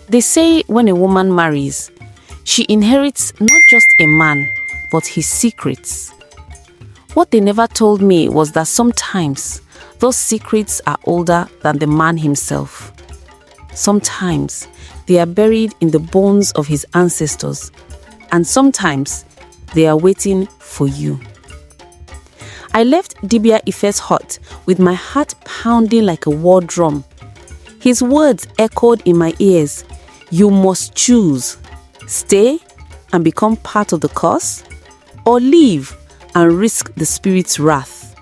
They say when a woman marries, she inherits not just a man, but his secrets. What they never told me was that sometimes those secrets are older than the man himself. Sometimes they are buried in the bones of his ancestors, and sometimes they are waiting for you. I left Dibia Ife's hut with my heart pounding like a war drum. His words echoed in my ears. You must choose. Stay and become part of the curse, or leave and risk the spirit's wrath.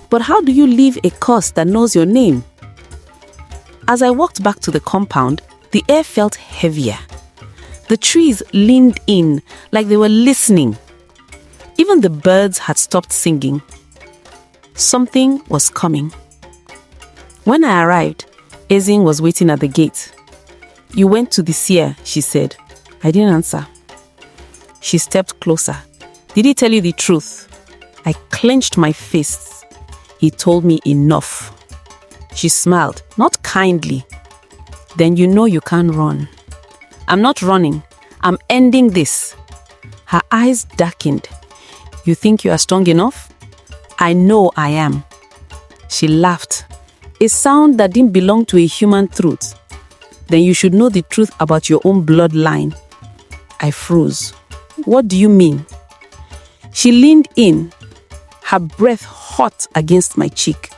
But how do you leave a curse that knows your name? As I walked back to the compound, the air felt heavier. The trees leaned in like they were listening. Even the birds had stopped singing. Something was coming. When I arrived, Ezinne was waiting at the gate. You went to the seer, she said. I didn't answer. She stepped closer. Did he tell you the truth? I clenched my fists. He told me enough. She smiled, not kindly. Then you know you can't run. I'm not running. I'm ending this. Her eyes darkened. You think you are strong enough? I know I am. She laughed. A sound that didn't belong to a human throat. Then you should know the truth about your own bloodline. I froze. What do you mean? She leaned in, her breath hot against my cheek.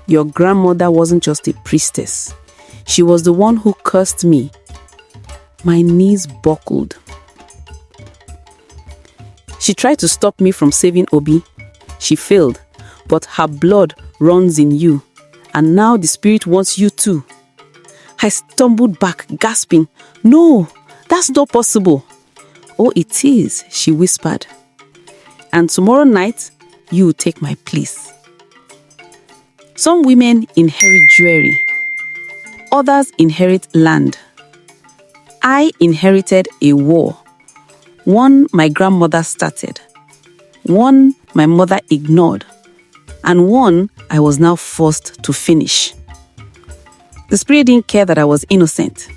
Your grandmother wasn't just a priestess. She was the one who cursed me. My knees buckled. She tried to stop me from saving Obi. She failed, but her blood runs in you, and now the spirit wants you too. I stumbled back, gasping, No, that's not possible. Oh, it is, she whispered. And tomorrow night, you will take my place. Some women inherit jewelry. Others inherit land. I inherited a war. One my grandmother started. One my mother ignored. And one I was now forced to finish. The spirit didn't care that I was innocent.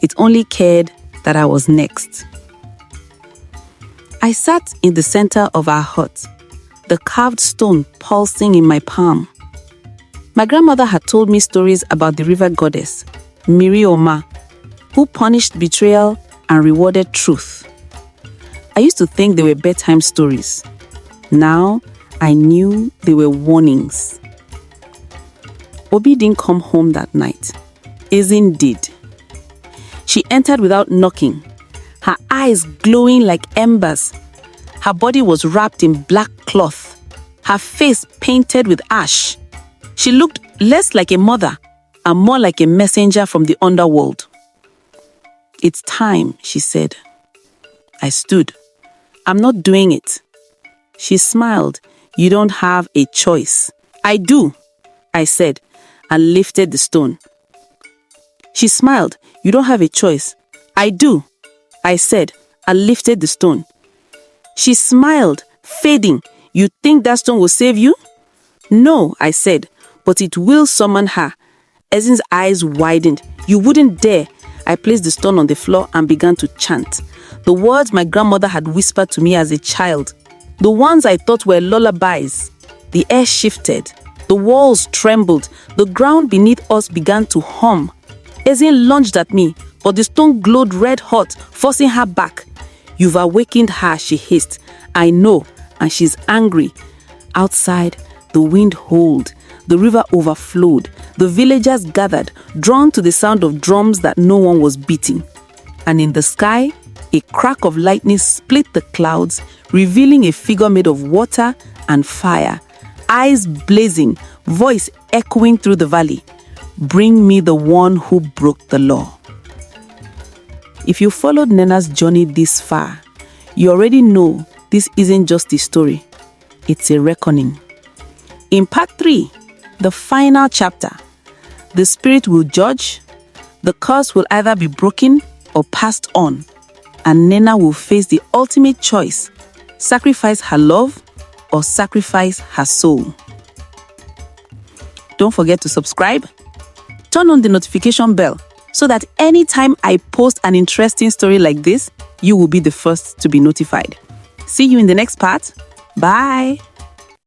It only cared that I was next. I sat in the center of our hut, the carved stone pulsing in my palm. My grandmother had told me stories about the river goddess, Mirioma, who punished betrayal and rewarded truth. I used to think they were bedtime stories. Now, I knew they were warnings. Obi didn't come home that night. Ezinne did. She entered without knocking, her eyes glowing like embers. Her body was wrapped in black cloth, her face painted with ash. She looked less like a mother and more like a messenger from the underworld. It's time, she said. I stood. I'm not doing it. She smiled. You don't have a choice. I do, I said, and lifted the stone. She smiled. You don't have a choice. I do, I said, and lifted the stone. She smiled, fading. You think that stone will save you? No, I said, but it will summon her. Ezinne's eyes widened. You wouldn't dare. I placed the stone on the floor and began to chant. The words my grandmother had whispered to me as a child. The ones I thought were lullabies. The air shifted. The walls trembled. The ground beneath us began to hum. Ezinne lunged at me, but the stone glowed red hot, forcing her back. You've awakened her, she hissed. I know, and she's angry. Outside, the wind howled. The river overflowed. The villagers gathered, drawn to the sound of drums that no one was beating. And in the sky, a crack of lightning split the clouds, revealing a figure made of water and fire, eyes blazing, voice echoing through the valley. Bring me the one who broke the law. If you followed Nnenna's journey this far, you already know this isn't just a story. It's a reckoning. In part 3, the final chapter, the spirit will judge, the curse will either be broken or passed on, and Nnenna will face the ultimate choice: sacrifice her love or sacrifice her soul. Don't forget to subscribe, turn on the notification bell so that anytime I post an interesting story like this, you will be the first to be notified. See you in the next part. Bye.